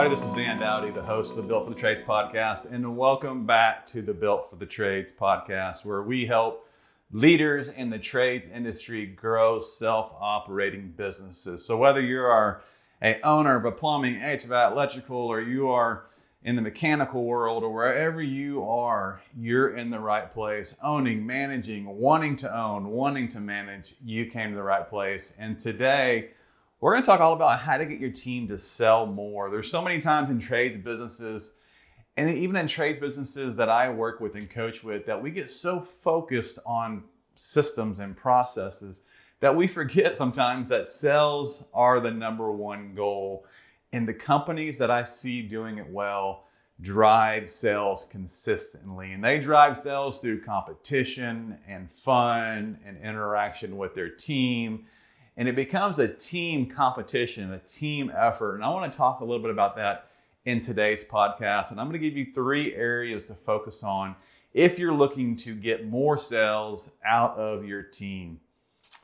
this is Van Dowdy, the host of the Built for the Trades podcast, and welcome back to the Built for the Trades podcast, where we help leaders in the trades industry grow self-operating businesses. So whether you are an owner of a plumbing, HVAC, electrical, or you are in the mechanical world, or wherever you are, you're in the right place. Owning, managing, wanting to own, wanting to manage, you came to the right place. And today, we're going to talk all about how to get your team to sell more. There's so many times in trades businesses, and even in trades businesses that I work with and coach with, that we get so focused on systems and processes that we forget sometimes that sales are the number one goal. And the companies that I see doing it well drive sales consistently. And they drive sales through competition and fun and interaction with their team. And it becomes a team competition, a team effort. And I want to talk a little bit about that in today's podcast. And I'm going to give you 3 areas to focus on if you're looking to get more sales out of your team.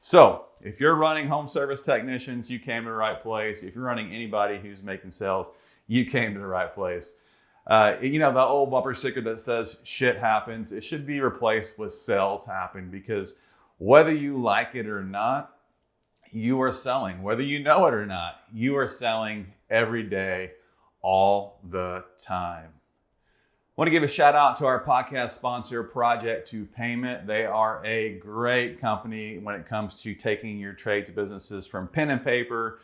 So if you're running home service technicians, you came to the right place. If you're running anybody who's making sales, you came to the right place. The old bumper sticker that says shit happens, it should be replaced with sales happen, because whether you like it or not, you are selling. Whether you know it or not, you are selling every day, all the time. I want to give a shout out to our podcast sponsor, Project to Payment. They are a great company when it comes to taking your trades businesses from pen and paper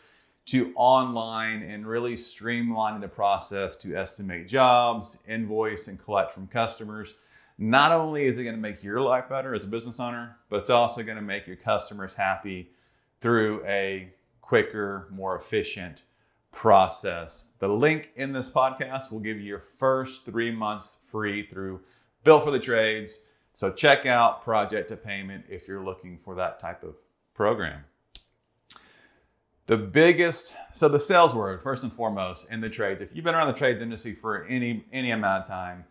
to online and really streamlining the process to estimate jobs, invoice, and collect from customers. Not only is it going to make your life better as a business owner, but it's also going to make your customers happy through a quicker, more efficient process. The link in this podcast will give you your first 3 months free through Built for the Trades. So check out Project to Payment if you're looking for that type of program. The sales word, first and foremost, in the trades. If you've been around the trades industry for any amount of time,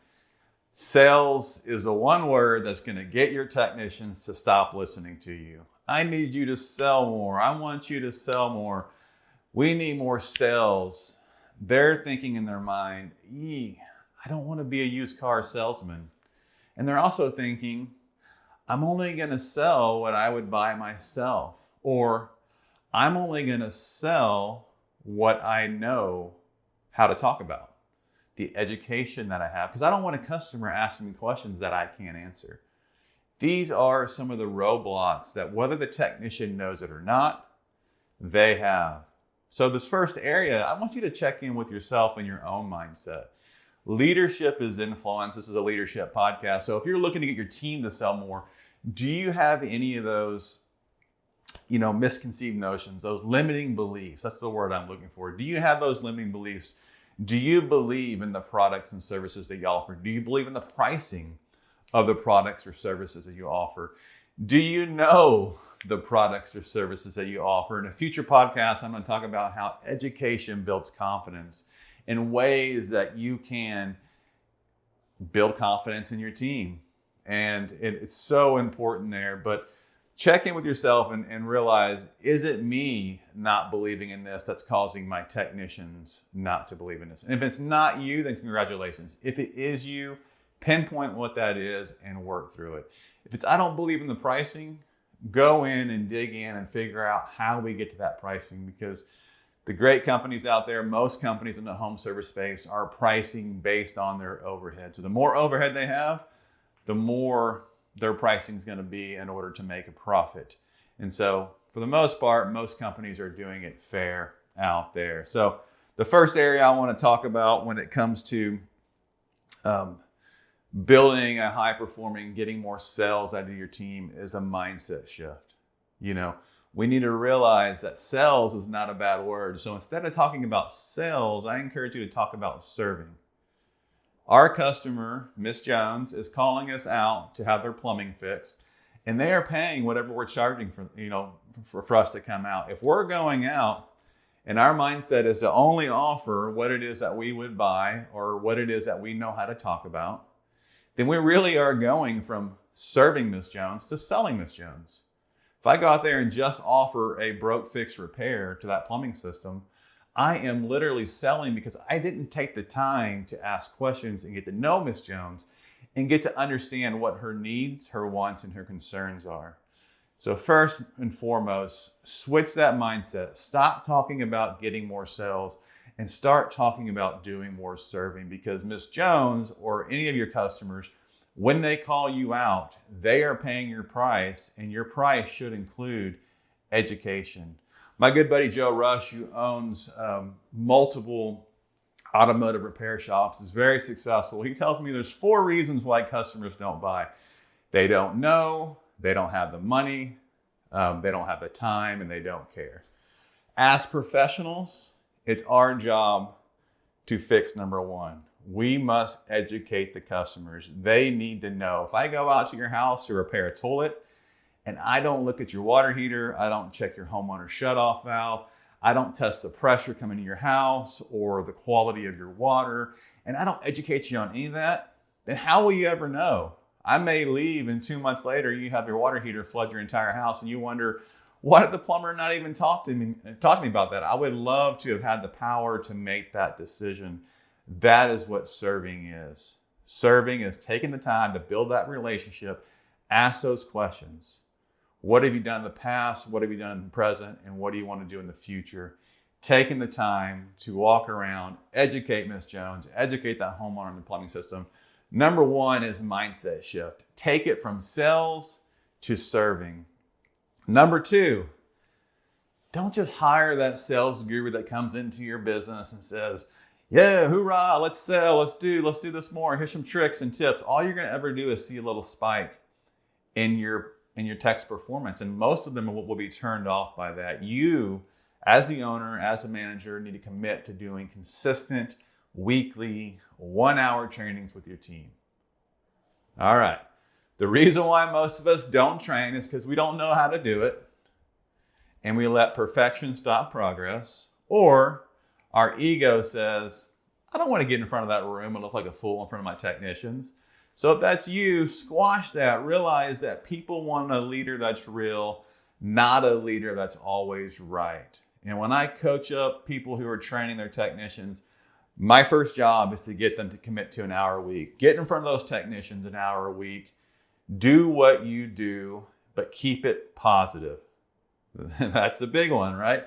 sales is the one word that's going to get your technicians to stop listening to you. I need you to sell more. I want you to sell more. We need more sales. They're thinking in their mind, I don't want to be a used car salesman. And they're also thinking, I'm only going to sell what I would buy myself. Or I'm only going to sell what I know how to talk about. The education that I have. Because I don't want a customer asking me questions that I can't answer. These are some of the roadblocks that, whether the technician knows it or not, they have. So this first area, I want you to check in with yourself and your own mindset. Leadership is influence. This is a leadership podcast. So if you're looking to get your team to sell more, do you have any of those, misconceived notions, those limiting beliefs? That's the word I'm looking for. Do you have those limiting beliefs? Do you believe in the products and services that you offer? Do you believe in the pricing of the products or services that you offer? Do you know the products or services that you offer? In a future podcast, I'm going to talk about how education builds confidence in ways that you can build confidence in your team. And it's so important there. But check in with yourself and realize, is it me not believing in this that's causing my technicians not to believe in this? And if it's not you, then congratulations. If it is you, pinpoint what that is and work through it. If it's I don't believe in the pricing, go in and dig in and figure out how we get to that pricing, because the great companies out there, most companies in the home service space, are pricing based on their overhead. So the more overhead they have, the more their pricing is going to be in order to make a profit. And so for the most part, most companies are doing it fair out there. So the first area I want to talk about when it comes to building a high-performing, getting more sales out of your team is a mindset shift. We need to realize that sales is not a bad word. So instead of talking about sales, I encourage you to talk about serving. Our customer, Miss Jones, is calling us out to have their plumbing fixed, and they are paying whatever we're charging for us to come out. If we're going out and our mindset is to only offer what it is that we would buy or what it is that we know how to talk about, then we really are going from serving Miss Jones to selling Miss Jones. If I go out there and just offer a broke fix repair to that plumbing system, I am literally selling because I didn't take the time to ask questions and get to know Miss Jones and get to understand what her needs, her wants, and her concerns are. So first and foremost, switch that mindset. Stop talking about getting more sales and start talking about doing more serving, because Miss Jones or any of your customers, when they call you out, they are paying your price, and your price should include education. My good buddy Joe Rush, who owns multiple automotive repair shops, is very successful. He tells me there's 4 reasons why customers don't buy. They don't know, they don't have the money, they don't have the time, and they don't care. As professionals, it's our job to fix number 1. We must educate the customers. They need to know. If I go out to your house to repair a toilet and I don't look at your water heater, I don't check your homeowner shutoff valve, I don't test the pressure coming to your house or the quality of your water, and I don't educate you on any of that, then how will you ever know? I may leave and 2 months later you have your water heater flood your entire house and you wonder, why did the plumber not even talk to me about that? I would love to have had the power to make that decision. That is what serving is. Serving is taking the time to build that relationship, ask those questions. What have you done in the past? What have you done in the present? And what do you want to do in the future? Taking the time to walk around, educate Miss Jones, educate that homeowner in the plumbing system. Number 1 is mindset shift. Take it from sales to serving. Number 2, don't just hire that sales guru that comes into your business and says, yeah, hoorah, let's sell, let's do this more. Here's some tricks and tips. All you're going to ever do is see a little spike in your text performance. And most of them will be turned off by that. You, as the owner, as a manager, need to commit to doing consistent, weekly, 1-hour trainings with your team. All right. The reason why most of us don't train is because we don't know how to do it. And we let perfection stop progress. Or our ego says, I don't want to get in front of that room and look like a fool in front of my technicians. So if that's you, squash that. Realize that people want a leader that's real, not a leader that's always right. And when I coach up people who are training their technicians, my first job is to get them to commit to an hour a week. Get in front of those technicians an hour a week. Do what you do, but keep it positive. That's the big one, right?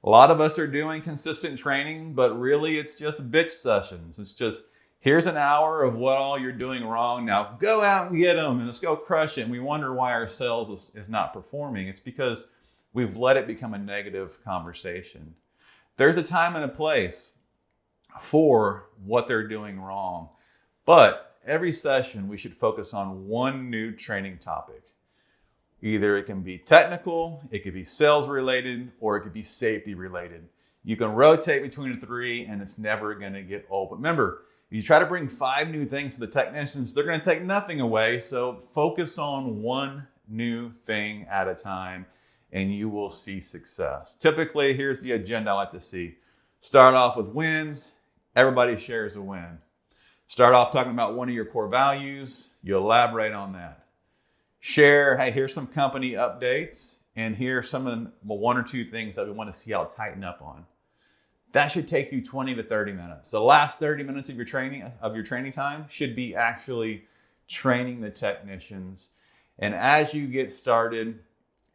A lot of us are doing consistent training, but really it's just bitch sessions. It's just, here's an hour of what all you're doing wrong. Now go out and get them and let's go crush it. And we wonder why our sales is not performing. It's because we've let it become a negative conversation. There's a time and a place for what they're doing wrong. But every session, we should focus on one new training topic. Either it can be technical, it could be sales related, or it could be safety related. You can rotate between the 3 and it's never going to get old. But remember, if you try to bring 5 new things to the technicians, they're going to take nothing away. So focus on one new thing at a time and you will see success. Typically, here's the agenda I like to see. Start off with wins. Everybody shares a win. Start off talking about one of your core values. You elaborate on that. Share, hey, here's some company updates, and here's some of the 1 or 2 things that we want to see y'all tighten up on. That should take you 20 to 30 minutes. The last 30 minutes of your training time should be actually training the technicians. And as you get started,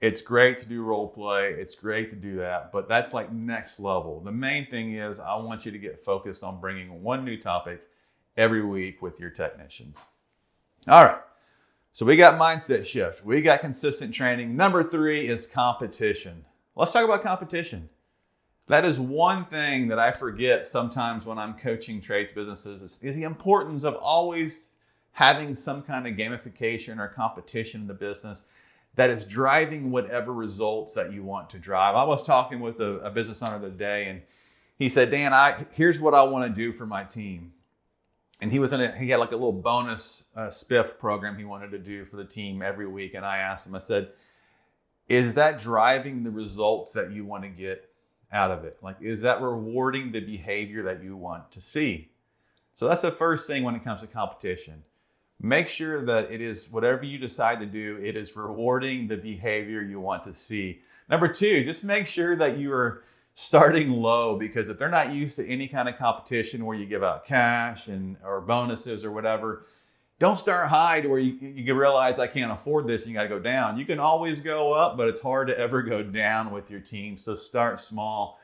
it's great to do role play. It's great to do that, but that's like next level. The main thing is I want you to get focused on bringing one new topic every week with your technicians. All right. So we got mindset shift. We got consistent training. Number 3 is competition. Let's talk about competition. That is one thing that I forget sometimes when I'm coaching trades businesses is the importance of always having some kind of gamification or competition in the business that is driving whatever results that you want to drive. I was talking with a business owner the other day and he said, Dan, here's what I want to do for my team. And he had like a little bonus spiff program he wanted to do for the team every week. And I asked him, I said, is that driving the results that you want to get out of it? Like, is that rewarding the behavior that you want to see? So that's the first thing when it comes to competition. Make sure that it is whatever you decide to do, it is rewarding the behavior you want to see. Number 2, just make sure that you are starting low, because if they're not used to any kind of competition where you give out cash or bonuses or whatever, don't start high to where you can realize I can't afford this and you got to go down. You can always go up, but it's hard to ever go down with your team. So start small.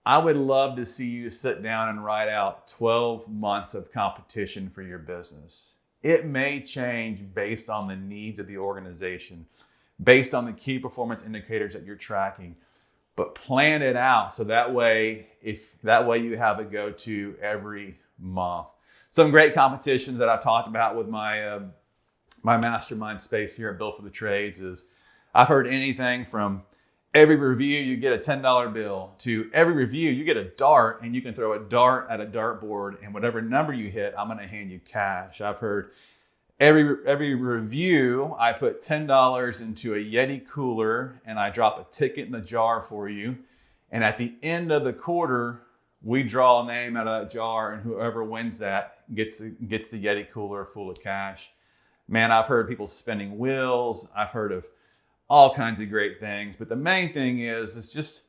I would love to see you sit down and write out 12 months of competition for your business. It may change based on the needs of the organization, based on the key performance indicators that you're tracking, but plan it out so that way you have a go-to every month. Some great competitions that I've talked about with my mastermind space here at Built for the Trades is I've heard anything from every review you get a $10 bill to every review you get a dart and you can throw a dart at a dartboard and whatever number you hit, I'm going to hand you cash. I've heard every review I put $10 into a Yeti cooler and I drop a ticket in the jar for you. And at the end of the quarter, we draw a name out of that jar, and whoever wins that gets the Yeti cooler full of cash. Man, I've heard people spinning wheels. I've heard of all kinds of great things. But the main thing is just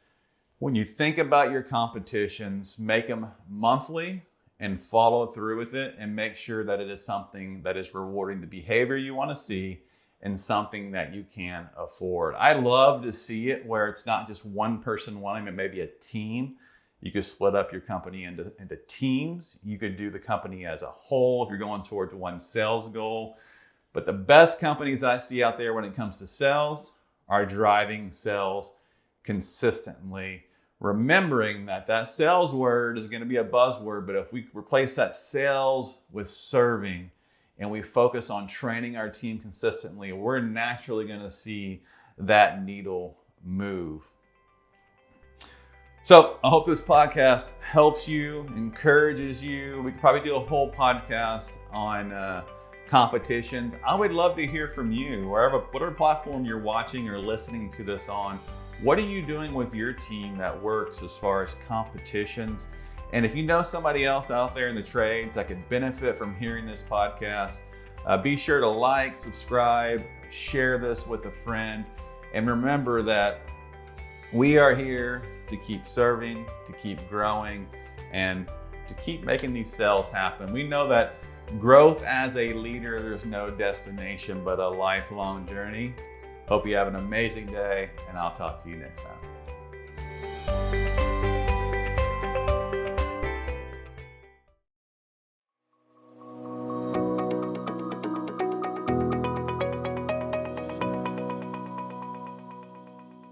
when you think about your competitions, make them monthly and follow through with it and make sure that it is something that is rewarding the behavior you want to see and something that you can afford. I love to see it where it's not just one person wanting it, maybe a team. You could split up your company into teams. You could do the company as a whole if you're going towards one sales goal. But the best companies I see out there when it comes to sales are driving sales consistently, remembering that sales word is going to be a buzzword, but if we replace that sales with serving and we focus on training our team consistently, we're naturally going to see that needle move. So I hope this podcast helps you, encourages you. We could probably do a whole podcast on competitions. I would love to hear from you, whatever platform you're watching or listening to this on. What are you doing with your team that works as far as competitions? And if you know somebody else out there in the trades that could benefit from hearing this podcast, be sure to like, subscribe, share this with a friend. And remember that we are here to keep serving, to keep growing, and to keep making these sales happen. We know that growth as a leader, there's no destination but a lifelong journey. Hope you have an amazing day, and I'll talk to you next time.